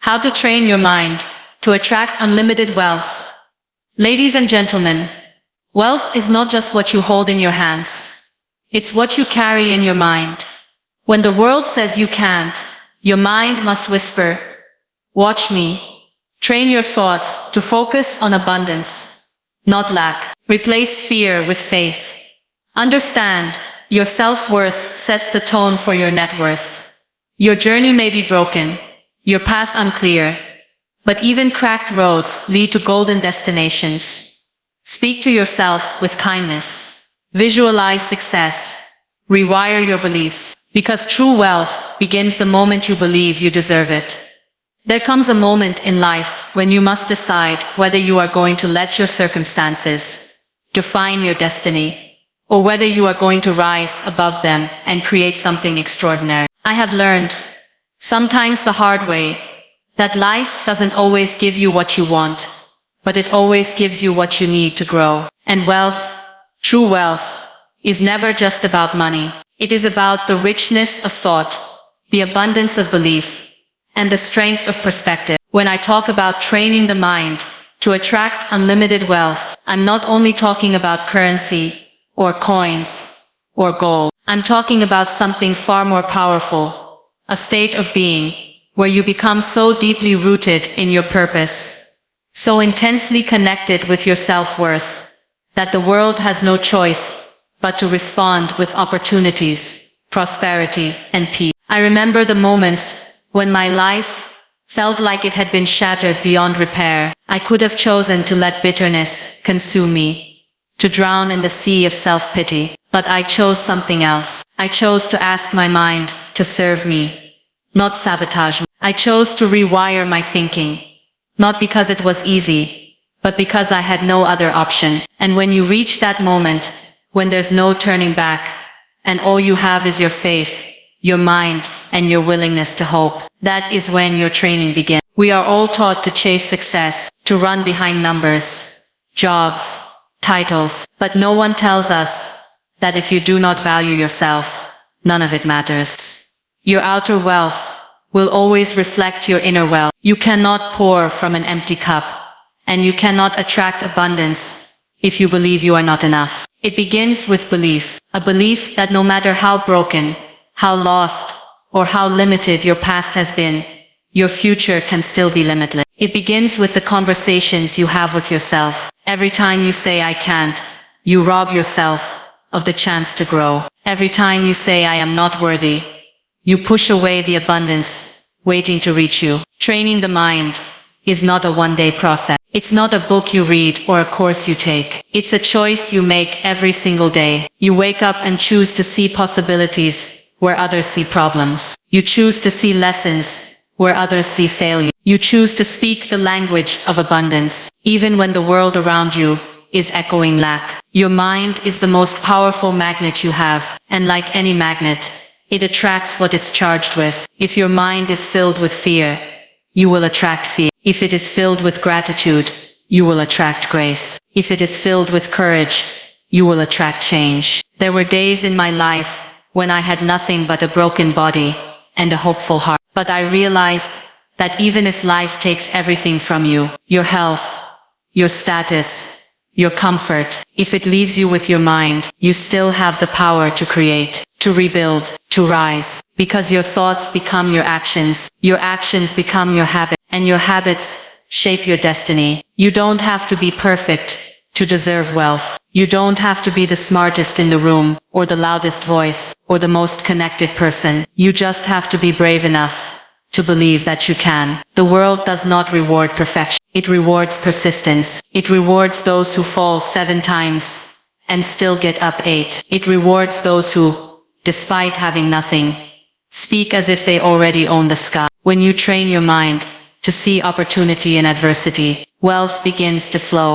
How to train your mind to attract unlimited wealth. Ladies and gentlemen, wealth is not just what you hold in your hands. It's what you carry in your mind. When the world says you can't, your mind must whisper, "Watch me." Train your thoughts to focus on abundance, not lack. Replace fear with faith. Understand, your self-worth sets the tone for your net worth. Your journey may be broken, your path unclear, but even cracked roads lead to golden destinations. Speak to yourself with kindness. Visualize success. Rewire your beliefs, because true wealth begins the moment you believe you deserve it. There comes a moment in life when you must decide whether you are going to let your circumstances define your destiny, or whether you are going to rise above them and create something extraordinary. I have learned, sometimes the hard way, that life doesn't always give you what you want, but it always gives you what you need to grow. And wealth, true wealth, is never just about money. It is about the richness of thought, the abundance of belief, and the strength of perspective. When I talk about training the mind to attract unlimited wealth, I'm not only talking about currency, or coins, or gold. I'm talking about something far more powerful, a state of being, where you become so deeply rooted in your purpose, so intensely connected with your self-worth, that the world has no choice but to respond with opportunities, prosperity, and peace. I remember the moments when my life felt like it had been shattered beyond repair. I could have chosen to let bitterness consume me, to drown in the sea of self-pity, but I chose something else. I chose to ask my mind to serve me, not sabotage me. I chose to rewire my thinking, not because it was easy, but because I had no other option. And when you reach that moment, when there's no turning back, and all you have is your faith, your mind, and your willingness to hope, that is when your training begins. We are all taught to chase success, to run behind numbers, jobs, titles, but no one tells us that if you do not value yourself, none of it matters. Your outer wealth will always reflect your inner wealth. You cannot pour from an empty cup, and you cannot attract abundance if you believe you are not enough. It begins with belief, a belief that no matter how broken, how lost, or how limited your past has been, your future can still be limitless. It begins with the conversations you have with yourself. Every time you say "I can't," you rob yourself of the chance to grow. Every time you say "I am not worthy," you push away the abundance waiting to reach you. Training the mind is not a one-day process. It's not a book you read or a course you take. It's a choice you make every single day. You wake up and choose to see possibilities where others see problems. You choose to see lessons where others see failure. You choose to speak the language of abundance, even when the world around you is echoing lack. Your mind is the most powerful magnet you have, and like any magnet, it attracts what it's charged with. If your mind is filled with fear, you will attract fear. If it is filled with gratitude, you will attract grace. If it is filled with courage, you will attract change. There were days in my life when I had nothing but a broken body and a hopeful heart. But I realized that even if life takes everything from you, your health, your status, your comfort, if it leaves you with your mind, you still have the power to create, to rebuild, to rise. Because your thoughts become your actions become your habits, and your habits shape your destiny. You don't have to be perfect to deserve wealth. You don't have to be the smartest in the room, or the loudest voice, or the most connected person. You just have to be brave enough to believe that you can. The world does not reward perfection. It rewards persistence. It rewards those who fall 7 times and still get up 8. It rewards those who, despite having nothing, speak as if they already own the sky. When you train your mind to see opportunity in adversity, wealth begins to flow.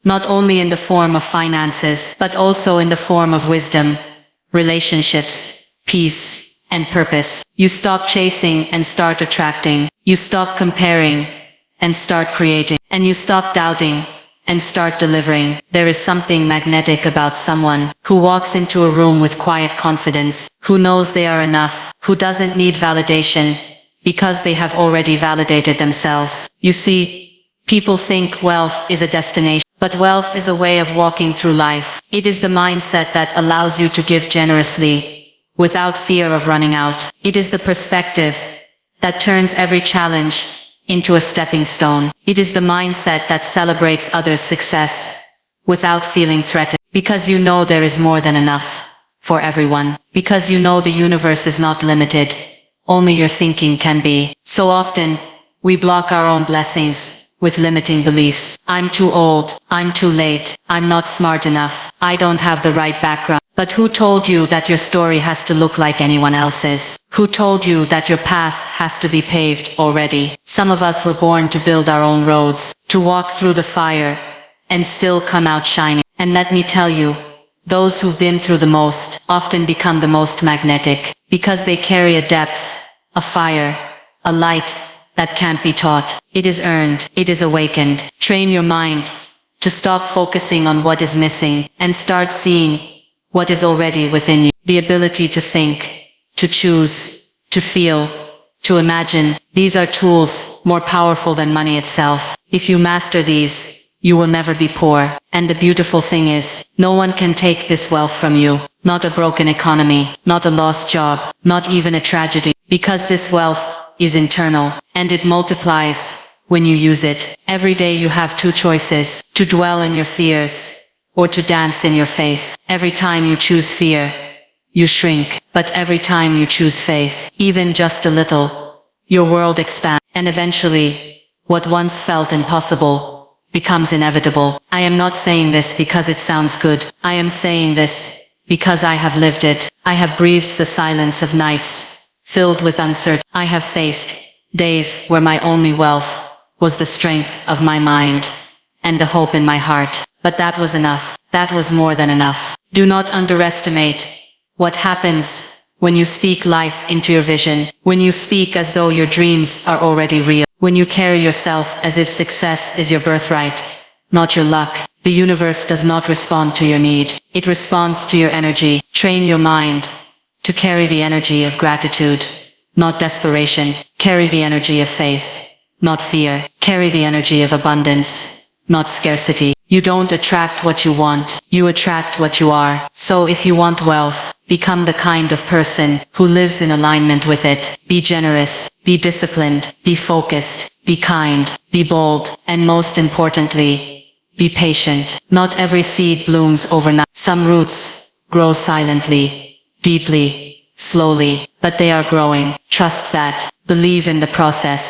Not only in the form of finances, but also in the form of wisdom, relationships, peace, and purpose. You stop chasing and start attracting. You stop comparing and start creating. And you stop doubting and start delivering. There is something magnetic about someone who walks into a room with quiet confidence, who knows they are enough, who doesn't need validation because they have already validated themselves. You see, people think wealth is a destination, but wealth is a way of walking through life. It is the mindset that allows you to give generously, without fear of running out. It is the perspective that turns every challenge into a stepping stone. It is the mindset that celebrates others' success without feeling threatened, because you know there is more than enough for everyone, because you know the universe is not limited, only your thinking can be. So often, we block our own blessings with limiting beliefs. I'm too old, I'm too late, I'm not smart enough, I don't have the right background. But who told you that your story has to look like anyone else's? Who told you that your path has to be paved already? Some of us were born to build our own roads, to walk through the fire, and still come out shining. And let me tell you, those who've been through the most often become the most magnetic, because they carry a depth, a fire, a light that can't be taught. It is earned, it is awakened. Train your mind to stop focusing on what is missing and start seeing what is already within you. The ability to think, to choose, to feel, to imagine. These are tools more powerful than money itself. If you master these, you will never be poor. And the beautiful thing is, no one can take this wealth from you. Not a broken economy, not a lost job, not even a tragedy. Because this wealth is internal, and it multiplies when you use it. Every day you have two choices: to dwell in your fears, or to dance in your faith. Every time you choose fear, you shrink. But every time you choose faith, even just a little, your world expands. And eventually, what once felt impossible becomes inevitable. I am not saying this because it sounds good. I am saying this because I have lived it. I have breathed the silence of nights filled with uncertainty. I have faced days where my only wealth was the strength of my mind and the hope in my heart. But that was enough. That was more than enough. Do not underestimate what happens when you speak life into your vision, when you speak as though your dreams are already real, when you carry yourself as if success is your birthright, not your luck. The universe does not respond to your need. It responds to your energy. Train your mind to carry the energy of gratitude, not desperation. Carry the energy of faith, not fear. Carry the energy of abundance, not scarcity. You don't attract what you want, you attract what you are. So if you want wealth, become the kind of person who lives in alignment with it. Be generous, be disciplined, be focused, be kind, be bold, and most importantly, be patient. Not every seed blooms overnight. Some roots grow silently, deeply, slowly, but they are growing. Trust that. Believe in the process.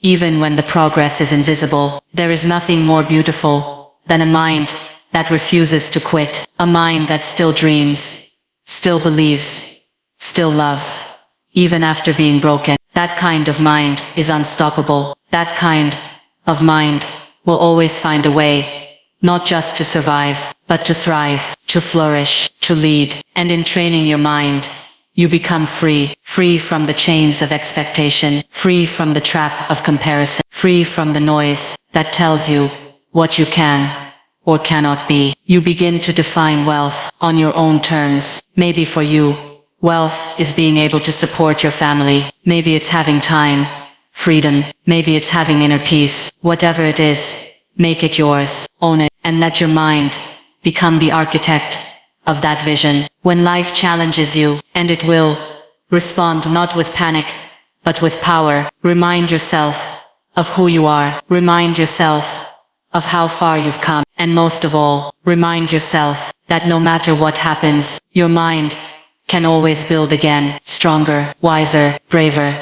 Even when the progress is invisible, there is nothing more beautiful than a mind that refuses to quit. A mind that still dreams, still believes, still loves, even after being broken. That kind of mind is unstoppable. That kind of mind will always find a way, not just to survive, but to thrive, to flourish, to lead. And in training your mind, you become free. Free from the chains of expectation, free from the trap of comparison, free from the noise that tells you what you can or cannot be. You begin to define wealth on your own terms. Maybe for you, wealth is being able to support your family. Maybe it's having time, freedom. Maybe it's having inner peace. Whatever it is, make it yours, own it, and let your mind become the architect of that vision. When life challenges you, and it will, respond not with panic, but with power. Remind yourself of who you are. Remind yourself of how far you've come. And most of all, remind yourself that no matter what happens, your mind can always build again, stronger, wiser, braver.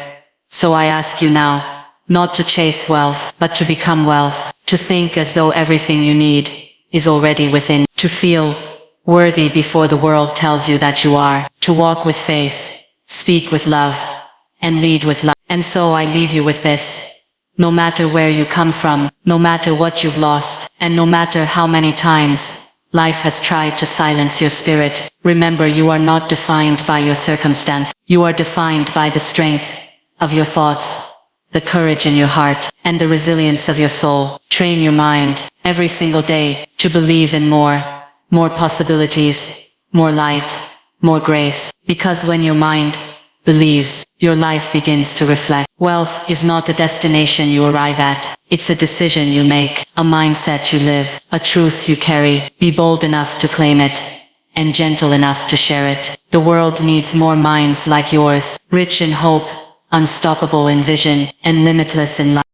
So I ask you now, not to chase wealth, but to become wealth, to think as though everything you need is already within, to feel worthy before the world tells you that you are, to walk with faith, speak with love, and lead with love. And so I leave you with this. No matter where you come from, no matter what you've lost, and no matter how many times life has tried to silence your spirit, remember you are not defined by your circumstance. You are defined by the strength of your thoughts, the courage in your heart, and the resilience of your soul. Train your mind every single day to believe in more possibilities, more light, more grace. Because when your mind believes, your life begins to reflect. Wealth is not a destination you arrive at. It's a decision you make, a mindset you live, a truth you carry. Be bold enough to claim it, and gentle enough to share it. The world needs more minds like yours, rich in hope, unstoppable in vision, and limitless in life.